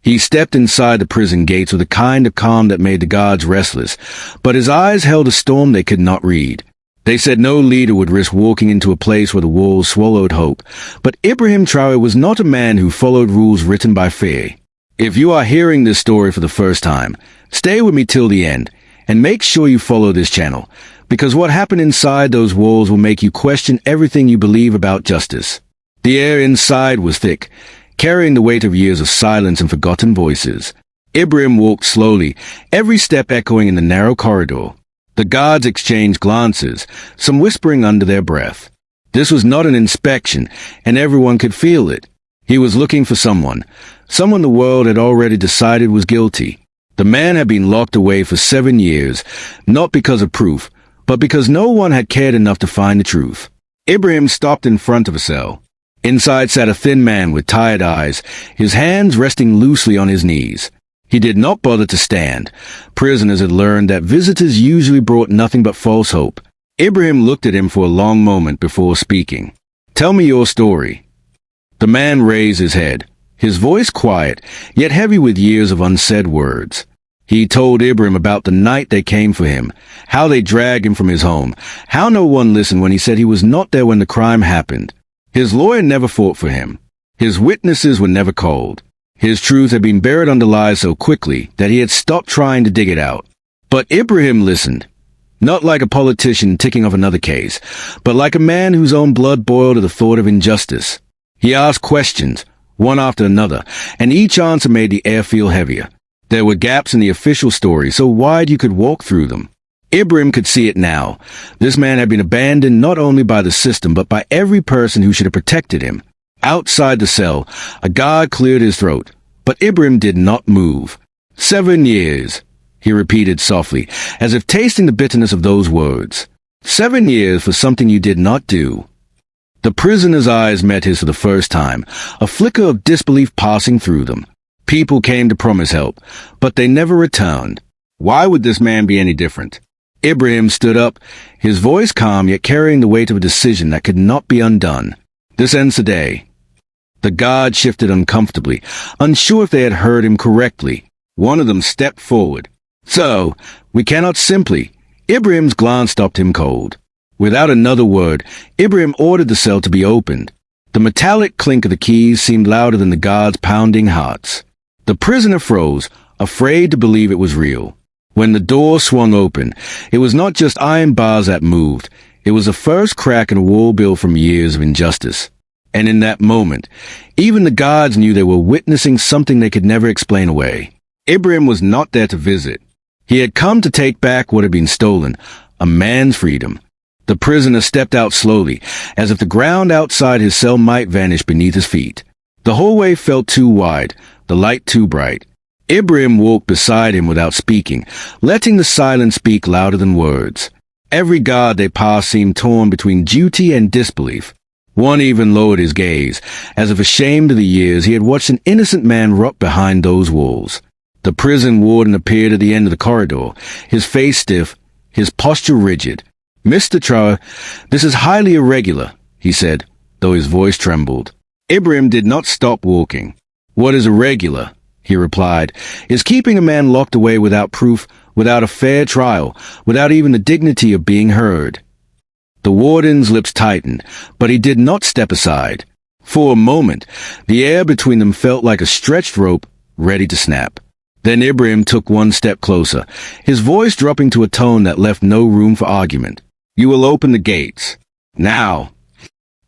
He stepped inside the prison gates with a kind of calm that made the guards restless, but his eyes held a storm they could not read. They said no leader would risk walking into a place where the walls swallowed hope, but Ibrahim Traoré was not a man who followed rules written by fear. If you are hearing this story for the first time, stay with me till the end, and make sure you follow this channel, because what happened inside those walls will make you question everything you believe about justice. The air inside was thick, carrying the weight of years of silence and forgotten voices. Ibrahim walked slowly, every step echoing in the narrow corridor. The guards exchanged glances, some whispering under their breath. This was not an inspection, and everyone could feel it. He was looking for someone the world had already decided was guilty. The man had been locked away for 7 years, not because of proof, but because no one had cared enough to find the truth. Ibrahim stopped in front of a cell. Inside sat a thin man with tired eyes, his hands resting loosely on his knees. He did not bother to stand. Prisoners had learned that visitors usually brought nothing but false hope. Ibrahim looked at him for a long moment before speaking. "Tell me your story." The man raised his head, his voice quiet, yet heavy with years of unsaid words. He told Ibrahim about the night they came for him, how they dragged him from his home, how no one listened when he said he was not there when the crime happened. His lawyer never fought for him. His witnesses were never called. His truth had been buried under lies so quickly that he had stopped trying to dig it out. But Ibrahim listened, not like a politician ticking off another case, but like a man whose own blood boiled at the thought of injustice. He asked questions, one after another, and each answer made the air feel heavier. There were gaps in the official story so wide you could walk through them. Ibrahim could see it now. This man had been abandoned not only by the system but by every person who should have protected him. Outside the cell, a guard cleared his throat, but Ibrahim did not move. 7 years, he repeated softly, as if tasting the bitterness of those words. 7 years for something you did not do. The prisoner's eyes met his for the first time, a flicker of disbelief passing through them. People came to promise help, but they never returned. Why would this man be any different? Ibrahim stood up, his voice calm yet carrying the weight of a decision that could not be undone. "This ends today." The guard shifted uncomfortably, unsure if they had heard him correctly. One of them stepped forward. "So, we cannot simply—" Ibrahim's glance stopped him cold. Without another word, Ibrahim ordered the cell to be opened. The metallic clink of the keys seemed louder than the guards' pounding hearts. The prisoner froze, afraid to believe it was real. When the door swung open, it was not just iron bars that moved. It was the first crack in a wall built from years of injustice. And in that moment, even the guards knew they were witnessing something they could never explain away. Ibrahim was not there to visit. He had come to take back what had been stolen, a man's freedom. The prisoner stepped out slowly, as if the ground outside his cell might vanish beneath his feet. The hallway felt too wide, the light too bright. Ibrahim walked beside him without speaking, letting the silence speak louder than words. Every guard they passed seemed torn between duty and disbelief. One even lowered his gaze, as if ashamed of the years he had watched an innocent man rot behind those walls. The prison warden appeared at the end of the corridor, his face stiff, his posture rigid. "Mr. Traoré, this is highly irregular," he said, though his voice trembled. Ibrahim did not stop walking. "What is irregular," he replied, "is keeping a man locked away without proof, without a fair trial, without even the dignity of being heard." The warden's lips tightened, but he did not step aside. For a moment, the air between them felt like a stretched rope, ready to snap. Then Ibrahim took one step closer, his voice dropping to a tone that left no room for argument. "You will open the gates. Now."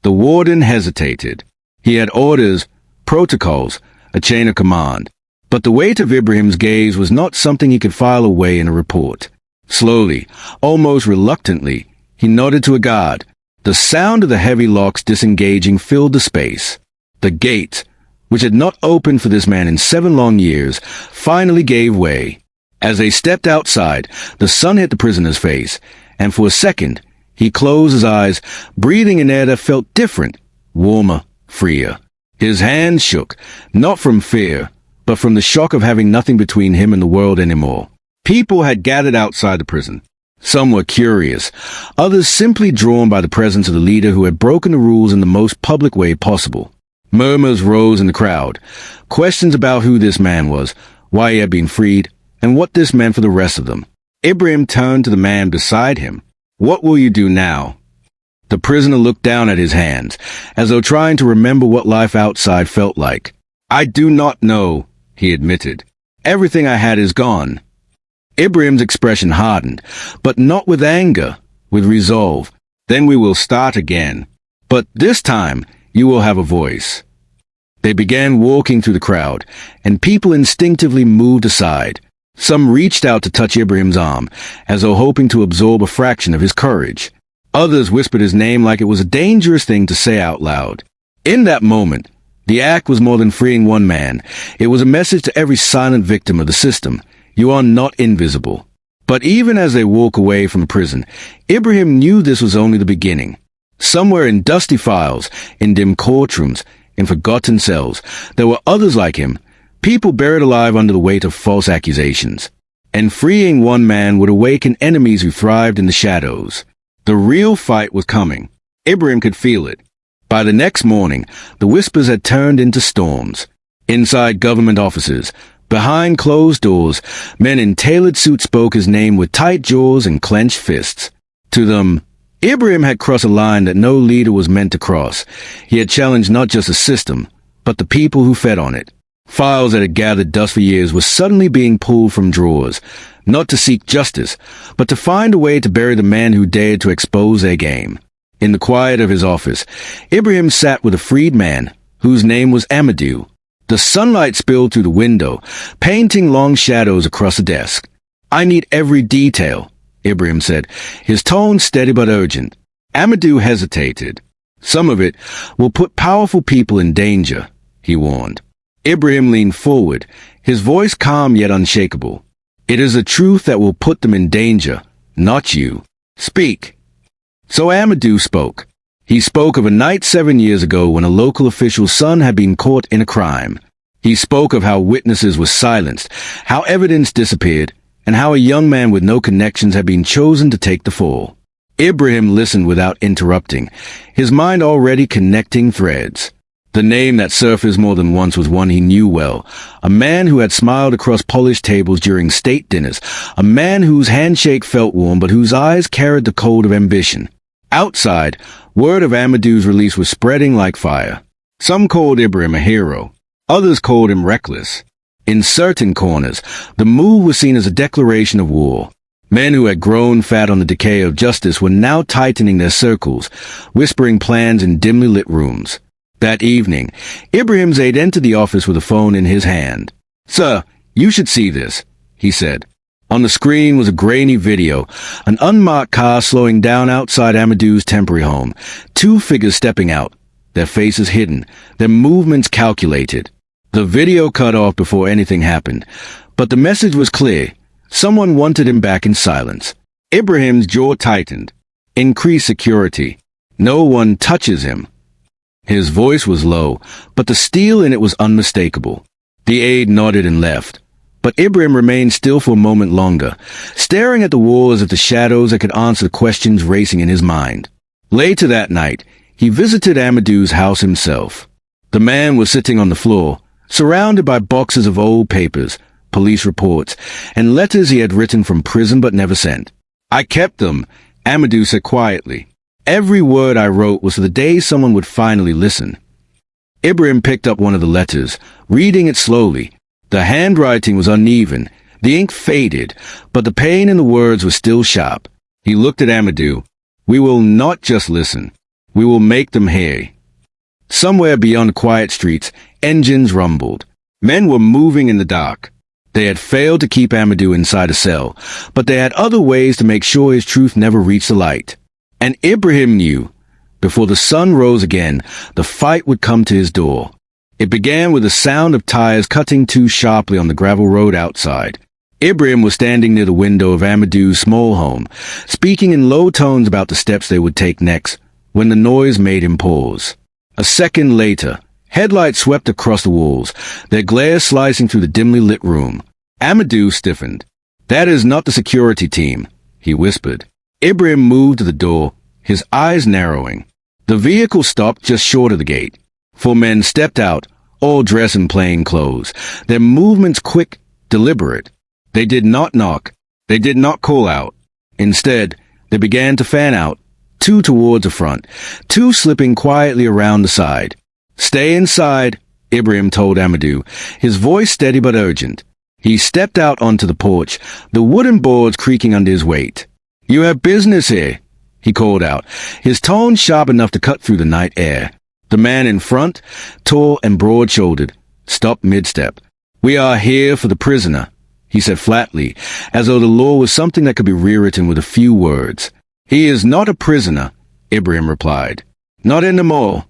The warden hesitated. He had orders, protocols, a chain of command. But the weight of Ibrahim's gaze was not something he could file away in a report. Slowly, almost reluctantly, he nodded to a guard. The sound of the heavy locks disengaging filled the space. The gate, which had not opened for this man in 7 long years, finally gave way. As they stepped outside, the sun hit the prisoner's face, and for a second, he closed his eyes, breathing in air that felt different, warmer, freer. His hands shook, not from fear, but from the shock of having nothing between him and the world anymore. People had gathered outside the prison. Some were curious, others simply drawn by the presence of the leader who had broken the rules in the most public way possible. Murmurs rose in the crowd. Questions about who this man was, why he had been freed, and what this meant for the rest of them. Ibrahim turned to the man beside him. "What will you do now?" The prisoner looked down at his hands, as though trying to remember what life outside felt like. "I do not know," he admitted. "Everything I had is gone." Ibrahim's expression hardened, but not with anger, with resolve. "Then we will start again. But this time, you will have a voice." They began walking through the crowd, and people instinctively moved aside. Some reached out to touch Ibrahim's arm, as though hoping to absorb a fraction of his courage. Others whispered his name like it was a dangerous thing to say out loud. In that moment, the act was more than freeing one man. It was a message to every silent victim of the system. You are not invisible. But even as they walk away from the prison, Ibrahim knew this was only the beginning. Somewhere in dusty files, in dim courtrooms, in forgotten cells, there were others like him, people buried alive under the weight of false accusations. And freeing one man would awaken enemies who thrived in the shadows. The real fight was coming. Ibrahim could feel it. By the next morning, the whispers had turned into storms. Inside government offices, behind closed doors, men in tailored suits spoke his name with tight jaws and clenched fists. To them, Ibrahim had crossed a line that no leader was meant to cross. He had challenged not just the system, but the people who fed on it. Files that had gathered dust for years were suddenly being pulled from drawers, not to seek justice, but to find a way to bury the man who dared to expose their game. In the quiet of his office, Ibrahim sat with a freed man, whose name was Amadou. The sunlight spilled through the window, painting long shadows across the desk. "I need every detail," Ibrahim said, his tone steady but urgent. Amadou hesitated. "Some of it will put powerful people in danger," he warned. Ibrahim leaned forward, his voice calm yet unshakable. "It is the truth that will put them in danger, not you. Speak." So Amadou spoke. He spoke of a night 7 years ago when a local official's son had been caught in a crime. He spoke of how witnesses were silenced, how evidence disappeared, and how a young man with no connections had been chosen to take the fall. Ibrahim listened without interrupting, his mind already connecting threads. The name that surfaced more than once was one he knew well, a man who had smiled across polished tables during state dinners, a man whose handshake felt warm but whose eyes carried the cold of ambition. Outside, word of Amadou's release was spreading like fire. Some called Ibrahim a hero, others called him reckless. In certain corners, the move was seen as a declaration of war. Men who had grown fat on the decay of justice were now tightening their circles, whispering plans in dimly lit rooms. That evening, Ibrahim's aide entered the office with a phone in his hand. "Sir, you should see this," he said. On the screen was a grainy video, an unmarked car slowing down outside Amadou's temporary home, two figures stepping out, their faces hidden, their movements calculated. The video cut off before anything happened, but the message was clear. Someone wanted him back in silence. Ibrahim's jaw tightened. Increase security. No one touches him. His voice was low, but the steel in it was unmistakable. The aide nodded and left, but Ibrahim remained still for a moment longer, staring at the wall as if the shadows that could answer the questions racing in his mind. Later that night, he visited Amadou's house himself. The man was sitting on the floor, surrounded by boxes of old papers, police reports, and letters he had written from prison but never sent. "I kept them," Amadou said quietly. "Every word I wrote was for the day someone would finally listen." Ibrahim picked up one of the letters, reading it slowly. The handwriting was uneven, the ink faded, but the pain in the words was still sharp. He looked at Amadou. "We will not just listen. We will make them hear." Somewhere beyond quiet streets, engines rumbled. Men were moving in the dark. They had failed to keep Amadou inside a cell, but they had other ways to make sure his truth never reached the light. And Ibrahim knew, before the sun rose again, the fight would come to his door. It began with the sound of tires cutting too sharply on the gravel road outside. Ibrahim was standing near the window of Amadou's small home, speaking in low tones about the steps they would take next, when the noise made him pause. A second later, headlights swept across the walls, their glare slicing through the dimly lit room. Amadou stiffened. "That is not the security team," he whispered. Ibrahim moved to the door, his eyes narrowing. The vehicle stopped just short of the gate. Four men stepped out, all dressed in plain clothes, their movements quick, deliberate. They did not knock. They did not call out. Instead, they began to fan out, two towards the front, two slipping quietly around the side. "Stay inside," Ibrahim told Amadou, his voice steady but urgent. He stepped out onto the porch, the wooden boards creaking under his weight. "You have business here," he called out, his tone sharp enough to cut through the night air. The man in front, tall and broad-shouldered, stopped mid-step. "We are here for the prisoner," he said flatly, as though the law was something that could be rewritten with a few words. "He is not a prisoner," Ibrahim replied. "Not anymore."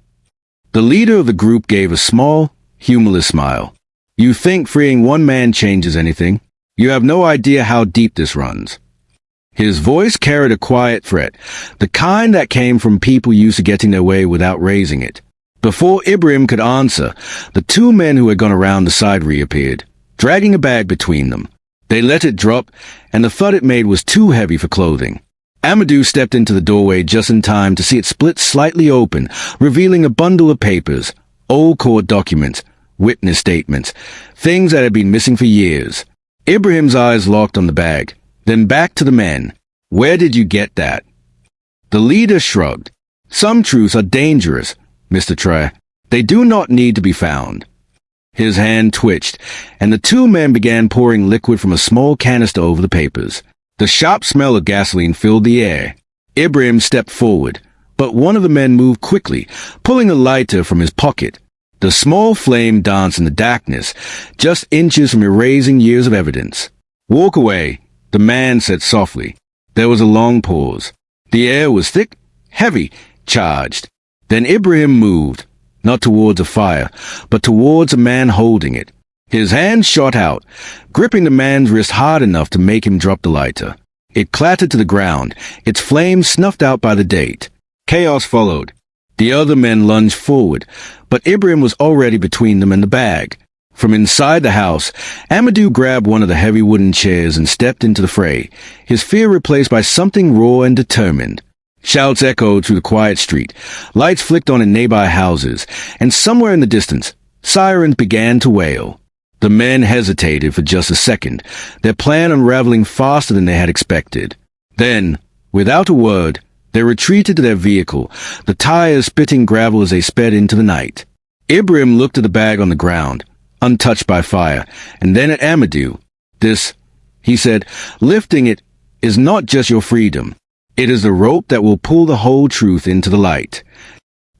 The leader of the group gave a small, humorless smile. "You think freeing one man changes anything? You have no idea how deep this runs." His voice carried a quiet threat, the kind that came from people used to getting their way without raising it. Before Ibrahim could answer, the two men who had gone around the side reappeared, dragging a bag between them. They let it drop, and the thud it made was too heavy for clothing. Amadou stepped into the doorway just in time to see it split slightly open, revealing a bundle of papers, old court documents, witness statements, things that had been missing for years. Ibrahim's eyes locked on the bag, then back to the men. "Where did you get that?" The leader shrugged. "Some truths are dangerous, Mr. Traoré. They do not need to be found." His hand twitched, and the two men began pouring liquid from a small canister over the papers. The sharp smell of gasoline filled the air. Ibrahim stepped forward, but one of the men moved quickly, pulling a lighter from his pocket. The small flame danced in the darkness, just inches from erasing years of evidence. "Walk away," the man said softly. There was a long pause. The air was thick, heavy, charged. Then Ibrahim moved, not towards a fire, but towards a man holding it. His hand shot out, gripping the man's wrist hard enough to make him drop the lighter. It clattered to the ground, its flame snuffed out by the date. Chaos followed. The other men lunged forward, but Ibrahim was already between them and the bag. From inside the house, Amadou grabbed one of the heavy wooden chairs and stepped into the fray, his fear replaced by something raw and determined. Shouts echoed through the quiet street, lights flicked on in nearby houses, and somewhere in the distance, sirens began to wail. The men hesitated for just a second, their plan unraveling faster than they had expected. Then, without a word, they retreated to their vehicle, the tires spitting gravel as they sped into the night. Ibrahim looked at the bag on the ground, untouched by fire, and then at Amadou. "This," he said, lifting it, "is not just your freedom. It is the rope that will pull the whole truth into the light."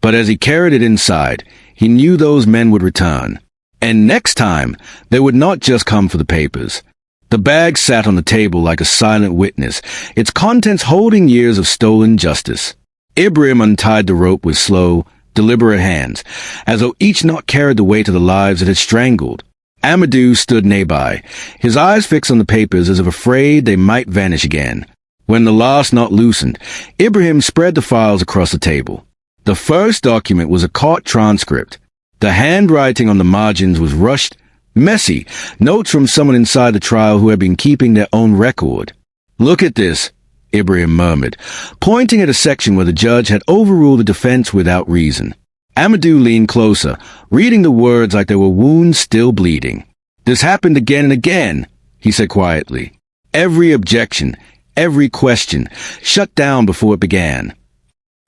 But as he carried it inside, he knew those men would return. And next time, they would not just come for the papers. The bag sat on the table like a silent witness, its contents holding years of stolen justice. Ibrahim untied the rope with slow, deliberate hands, as though each knot carried the weight of the lives it had strangled. Amadou stood nearby, his eyes fixed on the papers as if afraid they might vanish again. When the last knot loosened, Ibrahim spread the files across the table. The first document was a court transcript. The handwriting on the margins was rushed, messy, notes from someone inside the trial who had been keeping their own record. "Look at this," Ibrahim murmured, pointing at a section where the judge had overruled the defense without reason. Amadou leaned closer, reading the words like they were wounds still bleeding. "This happened again and again," he said quietly. "Every objection, every question, shut down before it began."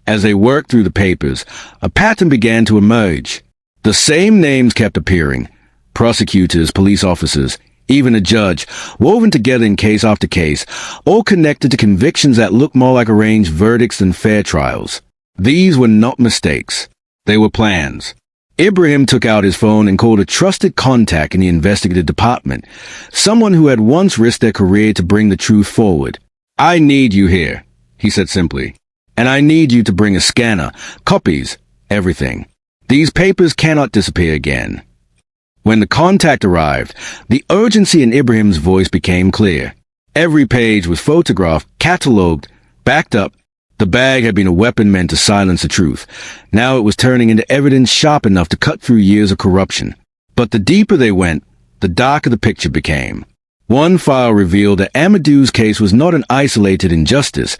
As they worked through the papers, a pattern began to emerge. The same names kept appearing: prosecutors, police officers, even a judge, woven together in case after case, all connected to convictions that looked more like arranged verdicts than fair trials. These were not mistakes. They were plans. Ibrahim took out his phone and called a trusted contact in the investigative department, someone who had once risked their career to bring the truth forward. "I need you here," he said simply. "And I need you to bring a scanner, copies, everything. These papers cannot disappear again." When the contact arrived, the urgency in Ibrahim's voice became clear. Every page was photographed, catalogued, backed up. The bag had been a weapon meant to silence the truth. Now it was turning into evidence sharp enough to cut through years of corruption. But the deeper they went, the darker the picture became. One file revealed that Amadou's case was not an isolated injustice.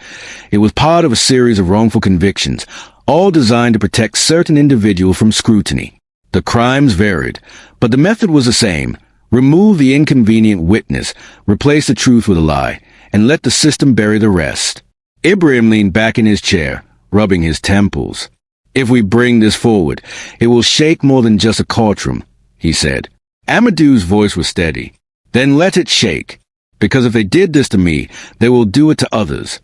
It was part of a series of wrongful convictions, all designed to protect certain individuals from scrutiny. The crimes varied, but the method was the same. Remove the inconvenient witness, replace the truth with a lie, and let the system bury the rest. Ibrahim leaned back in his chair, rubbing his temples. If we bring this forward, it will shake more than just a courtroom, he said. Amadou's voice was steady. Then let it shake, because if they did this to me, they will do it to others.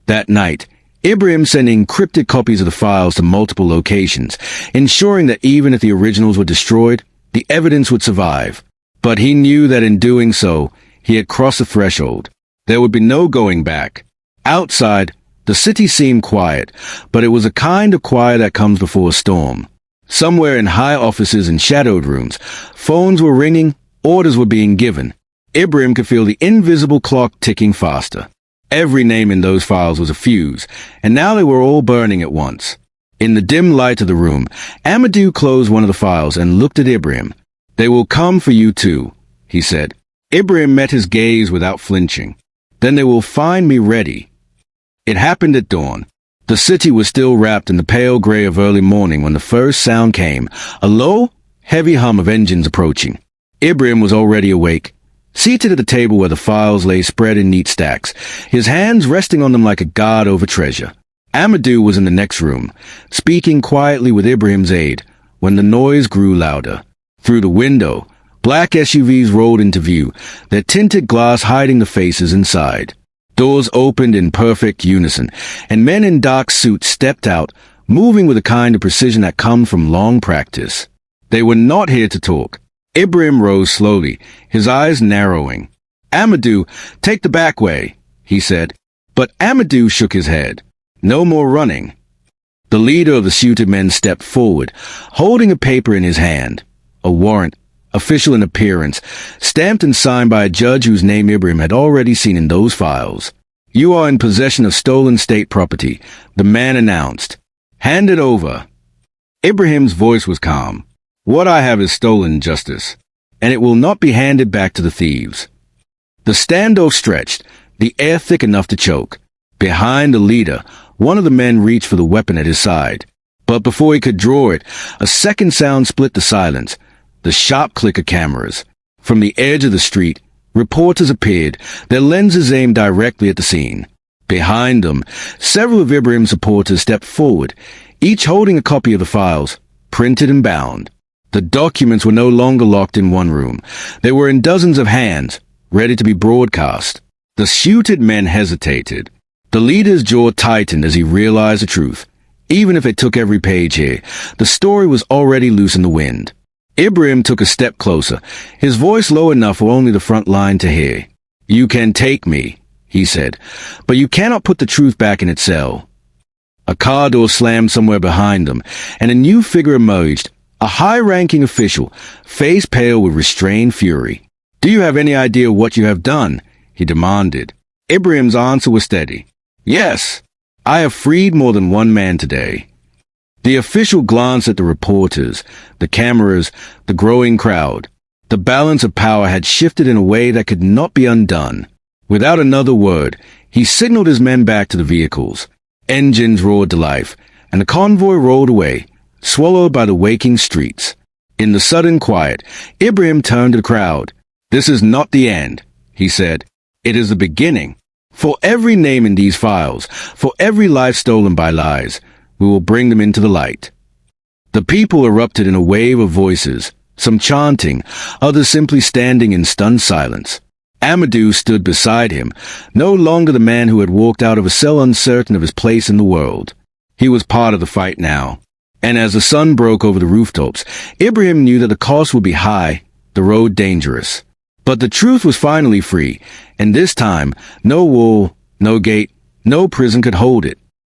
That night, Ibrahim sent encrypted copies of the files to multiple locations, ensuring that even if the originals were destroyed, the evidence would survive. But he knew that in doing so, he had crossed the threshold. There would be no going back. Outside, the city seemed quiet, but it was a kind of quiet that comes before a storm. Somewhere in high offices and shadowed rooms, phones were ringing, orders were being given. Ibrahim could feel the invisible clock ticking faster. Every name in those files was a fuse, and now they were all burning at once. In the dim light of the room, Amadou closed one of the files and looked at Ibrahim. They will come for you too, he said. Ibrahim met his gaze without flinching. Then they will find me ready. It happened at dawn. The city was still wrapped in the pale gray of early morning when the first sound came, a low, heavy hum of engines approaching. Ibrahim was already awake, seated at the table where the files lay spread in neat stacks, his hands resting on them like a god over treasure. Amadou was in the next room, speaking quietly with Ibrahim's aid, when the noise grew louder. Through the window, black SUVs rolled into view, their tinted glass hiding the faces inside. Doors opened in perfect unison, and men in dark suits stepped out, moving with a kind of precision that comes from long practice. They were not here to talk. Ibrahim rose slowly, his eyes narrowing. "Amadou, take the back way," he said. But Amadou shook his head. "No more running." The leader of the suited men stepped forward, holding a paper in his hand. A warrant, official in appearance, stamped and signed by a judge whose name Ibrahim had already seen in those files. "You are in possession of stolen state property," the man announced. "Hand it over." Ibrahim's voice was calm. "What I have is stolen justice, and it will not be handed back to the thieves." The standoff stretched, the air thick enough to choke. Behind the leader, one of the men reached for the weapon at his side. But before he could draw it, a second sound split the silence, the sharp click of cameras. From the edge of the street, reporters appeared, their lenses aimed directly at the scene. Behind them, several of Ibrahim's supporters stepped forward, each holding a copy of the files, printed and bound. The documents were no longer locked in one room. They were in dozens of hands, ready to be broadcast. The suited men hesitated. The leader's jaw tightened as he realized the truth. Even if it took every page here, the story was already loose in the wind. Ibrahim took a step closer, his voice low enough for only the front line to hear. "You can take me," he said, "but you cannot put the truth back in its cell." A car door slammed somewhere behind them, and a new figure emerged, a high-ranking official, face pale with restrained fury. "Do you have any idea what you have done?" he demanded. Ibrahim's answer was steady. "Yes, I have freed more than one man today." The official glanced at the reporters, the cameras, the growing crowd. The balance of power had shifted in a way that could not be undone. Without another word, he signaled his men back to the vehicles. Engines roared to life, and the convoy rolled away, swallowed by the waking streets. In the sudden quiet, Ibrahim turned to the crowd. "This is not the end," he said. "It is the beginning. For every name in these files, for every life stolen by lies, we will bring them into the light." The people erupted in a wave of voices, some chanting, others simply standing in stunned silence. Amadou stood beside him, no longer the man who had walked out of a cell uncertain of his place in the world. He was part of the fight now. And as the sun broke over the rooftops, Ibrahim knew that the cost would be high, the road dangerous. But the truth was finally free, and this time, no wall, no gate, no prison could hold it.